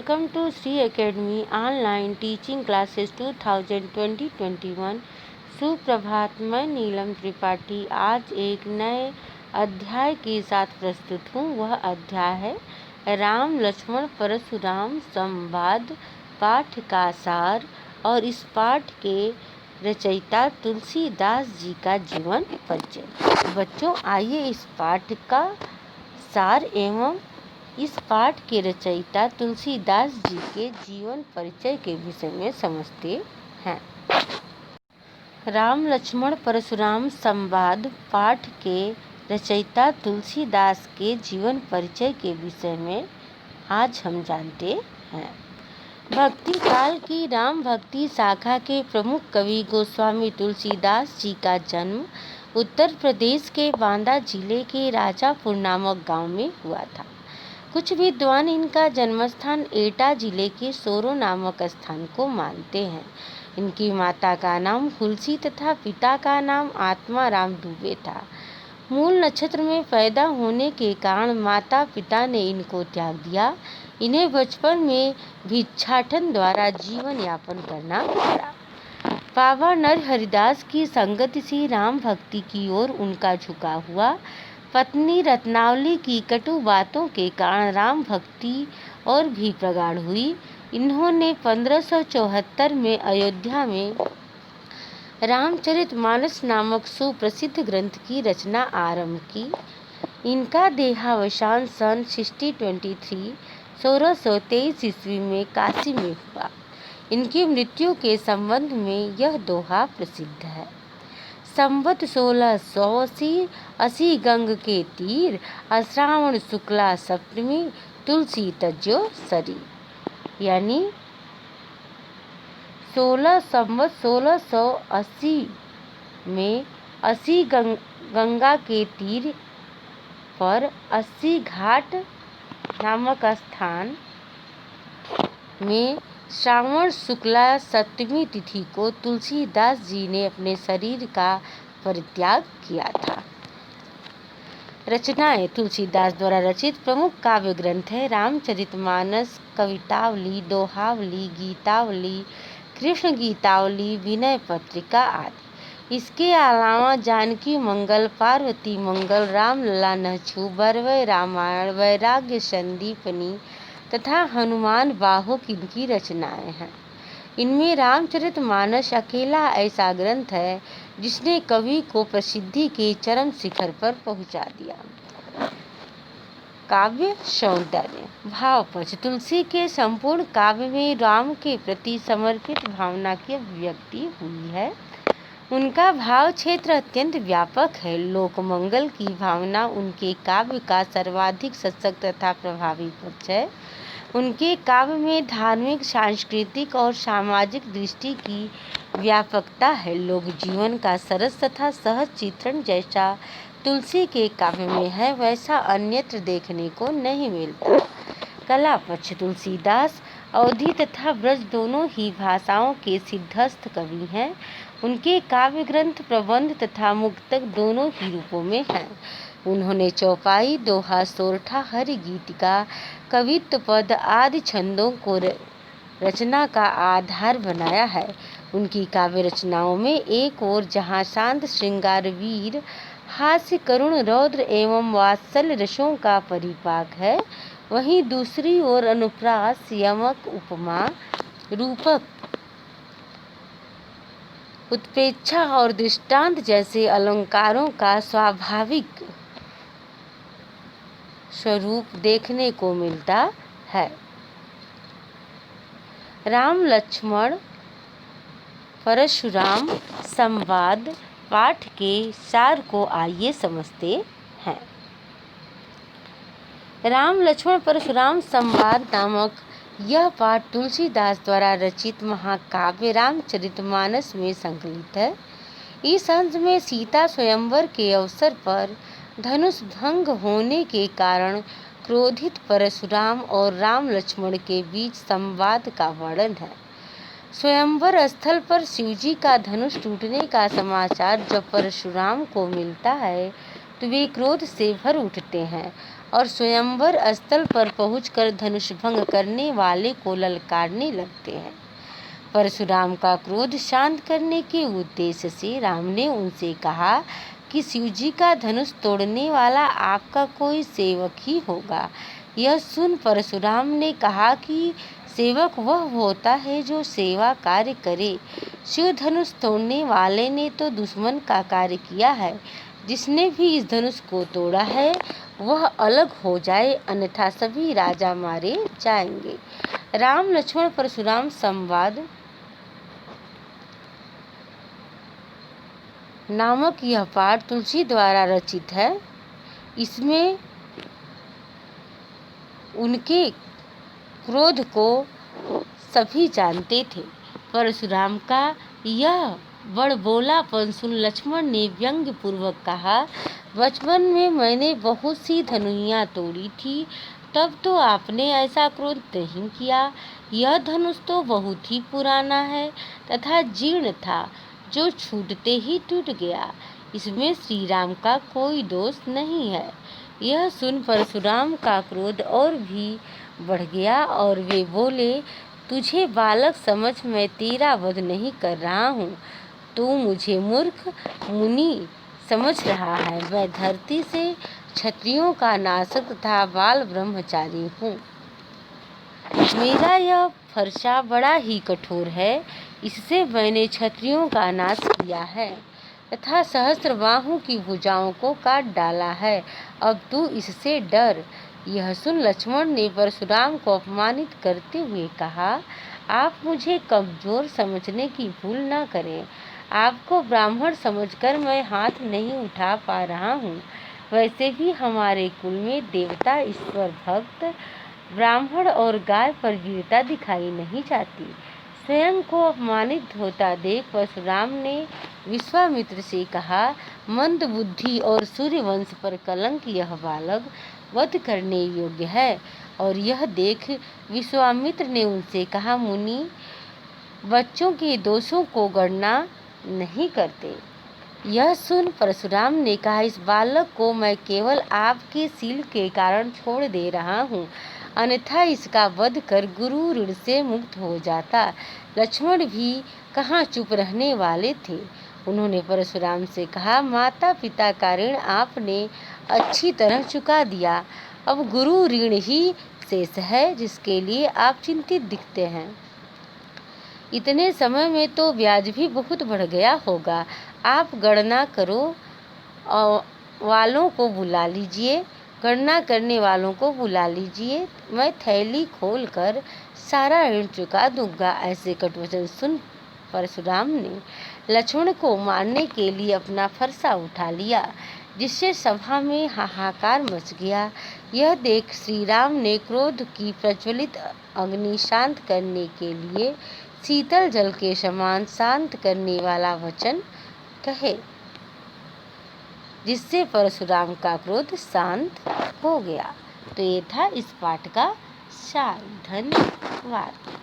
Welcome to Sri Academy Online Teaching Classes 2020-21। सुप्रभात, मैं नीलम त्रिपाठी आज एक नए अध्याय के साथ प्रस्तुत हूँ। वह अध्याय है राम लक्ष्मण परशुराम संवाद, पाठ का सार। और इस पाठ के रचयिता तुलसीदास जी का जीवन परिचय। बच्चों, आइए इस पाठ का सार एवं इस पाठ के रचयिता तुलसीदास जी के जीवन परिचय के विषय में समझते हैं। राम लक्ष्मण परशुराम संवाद पाठ के रचयिता तुलसीदास के जीवन परिचय के विषय में आज हम जानते हैं। भक्ति काल की राम भक्ति शाखा के प्रमुख कवि गोस्वामी तुलसीदास जी का जन्म उत्तर प्रदेश के बांदा जिले के राजापुर नामक गांव में हुआ था। कुछ विद्वान इनका जन्मस्थान एटा जिले के सोरो नामक स्थान को मानते हैं। इनकी माता का नाम तुलसी तथा पिता का नाम आत्माराम दुबे था। मूल नक्षत्र में पैदा होने के कारण माता पिता ने इनको त्याग दिया। इन्हें बचपन में भिक्षाटन द्वारा जीवन यापन करना पड़ा। बाबा नरहरिदास की संगति से राम भक्ति की ओर उनका झुकाव हुआ। पत्नी रत्नावली की कटु बातों के कारण राम भक्ति और भी प्रगाढ़ हुई। इन्होंने 1574 में अयोध्या में रामचरितमानस नामक सुप्रसिद्ध ग्रंथ की रचना आरंभ की। इनका देहावसान सन 1623 ईस्वी में काशी में हुआ। इनकी मृत्यु के संबंध में यह दोहा प्रसिद्ध है। संवत 1680 गंग के तीर, श्रावण शुक्ला सप्तमी, तुलसी तज्जो सरी। यानी 1680 में 80 गंगा के तीर पर 80 घाट नामक स्थान में श्रावण शुक्ला सप्तमी तिथि को तुलसीदास जी ने अपने शरीर का परित्याग किया था। रचनाएं तुलसीदास द्वारा रचित प्रमुख काव्य ग्रंथ है रामचरितमानस, कवितावली, दोहावली, गीतावली, कृष्ण गीतावली, विनय पत्रिका आदि। इसके अलावा जानकी मंगल, पार्वती मंगल, रामलला नहछु, बरवय रामायण, वैराग्य संदीपनी तथा हनुमान बाहुक इनकी रचनाएं हैं। इनमें रामचरितमानस अकेला ऐसा ग्रंथ है जिसने कवि को प्रसिद्धि के चरम शिखर पर पहुंचा दिया। काव्य सौंदर्य भाव पक्ष तुलसी के संपूर्ण काव्य में राम के प्रति समर्पित भावना की अभिव्यक्ति हुई है। उनका भाव क्षेत्र अत्यंत व्यापक है। लोक मंगल की भावना उनके काव्य का सर्वाधिक सशक्त तथा प्रभावी पक्ष है। उनके काव्य में धार्मिक, सांस्कृतिक और सामाजिक दृष्टि की व्यापकता है। लोक जीवन का सरस तथा सहज चित्रण जैसा तुलसी के काव्य में है, वैसा अन्यत्र देखने को नहीं मिलता। कला पक्ष तुलसीदास अवधी तथा ब्रज दोनों ही भाषाओं के सिद्धस्थ कवि हैं। उनके काव्य ग्रंथ प्रबंध तथा मुक्तक दोनों ही रूपों में हैं। उन्होंने चौपाई, दोहा, सोरठा, हरि गीतिका, कवित्व पद आदि छंदों को रचना का आधार बनाया है। उनकी काव्य रचनाओं में एक ओर जहाँ शांत श्रृंगार, वीर, हास्य, करुण, रौद्र एवं वात्सल्य रसों का परिपाक है, वहीं दूसरी ओर अनुप्रास, यमक, उपमा, रूपक, उत्प्रेक्षा और दृष्टांत जैसे अलंकारों का स्वाभाविक स्वरूप देखने को मिलता है। राम लक्ष्मण परशुराम संवाद पाठ के सार को आइए समझते हैं। राम लक्ष्मण परशुराम संवाद नामक यह पाठ तुलसीदास द्वारा रचित महाकाव्य रामचरितमानस में संकलित है। इस अंश में सीता स्वयंवर के अवसर पर धनुष भंग होने के कारण क्रोधित परशुराम और राम लक्ष्मण के बीच संवाद का वर्णन है। स्वयंवर स्थल पर शिवजी का धनुष टूटने का समाचार जब परशुराम को मिलता है तो वे क्रोध से भर उठते हैं और स्वयंवर स्थल पर पहुंचकर धनुष भंग करने वाले को ललकारने लगते हैं। परशुराम का क्रोध शांत करने के उद्देश्य से राम ने उनसे कहा कि शिवजी का धनुष तोड़ने वाला आपका कोई सेवक ही होगा। यह सुन परशुराम ने कहा कि सेवक वह होता है जो सेवा कार्य करे। शिव धनुष तोड़ने वाले ने तो दुश्मन का कार्य किया है। जिसने भी इस धनुष को तोड़ा है वह अलग हो जाए, अन्यथा सभी राजा मारे जाएंगे। राम लक्ष्मण परशुराम संवाद नामक यह पाठ तुलसी द्वारा रचित है। इसमें उनके क्रोध को सभी जानते थे। परशुराम का यह बड़बोलापन सुन लक्ष्मण ने व्यंग्य पूर्वक कहा, बचपन में मैंने बहुत सी धनुइयाँ तोड़ी थी, तब तो आपने ऐसा क्रोध नहीं किया। यह धनुष तो बहुत ही पुराना है तथा जीर्ण था, जो छूटते ही टूट गया। इसमें श्री राम का कोई दोष नहीं है। यह सुन परशुराम का क्रोध और भी बढ़ गया और वे बोले, तुझे बालक समझ मैं तेरा वध नहीं कर रहा हूँ। तू मुझे मूर्ख मुनि समझ रहा है। मैं धरती से क्षत्रियों का नाशक तथा बाल ब्रह्मचारी हूँ। मेरा यह फरसा बड़ा ही कठोर है। इससे मैंने क्षत्रियों का नाश किया है तथा सहस्त्रबाहु की भुजाओं को काट डाला है। अब तू इससे डर। यह सुन लक्ष्मण ने परशुराम को अपमानित करते हुए कहा, आप मुझे कमजोर समझने की भूल न करें। आपको ब्राह्मण समझकर मैं हाथ नहीं उठा पा रहा हूँ। वैसे भी हमारे कुल में देवता, ईश्वर भक्त, ब्राह्मण और गाय पर वीरता दिखाई नहीं जाती। स्वयं को अपमानित होता देख परशुराम ने विश्वामित्र से कहा, मंद बुद्धि और सूर्यवंश पर कलंक यह बालक वध करने योग्य है। और यह देख विश्वामित्र ने उनसे कहा, मुनि बच्चों के दोषों को गणना नहीं करते। यह सुन परशुराम ने कहा, इस बालक को मैं केवल आपके शील के कारण छोड़ दे रहा हूँ, अन्यथा इसका वध कर गुरु ऋण से मुक्त हो जाता। लक्ष्मण भी कहाँ चुप रहने वाले थे। उन्होंने परशुराम से कहा, माता पिता का ऋण आपने अच्छी तरह चुका दिया। अब गुरु ऋण ही शेष है, जिसके लिए आप चिंतित दिखते हैं। इतने समय में तो ब्याज भी बहुत बढ़ गया होगा। आप गणना करो वालों को बुला लीजिए, गणना करने वालों को बुला लीजिए। मैं थैली खोलकर सारा ऋण चुका दूंगा। ऐसे कटुवचन सुन परशुराम ने लक्ष्मण को मारने के लिए अपना फरसा उठा लिया, जिससे सभा में हाहाकार मच गया। यह देख श्री राम ने क्रोध की प्रज्वलित अग्नि शांत करने के लिए शीतल जल के समान शांत करने वाला वचन कहे, जिससे परशुराम का क्रोध शांत हो गया। तो ये था इस पाठ का सार। धन्यवाद।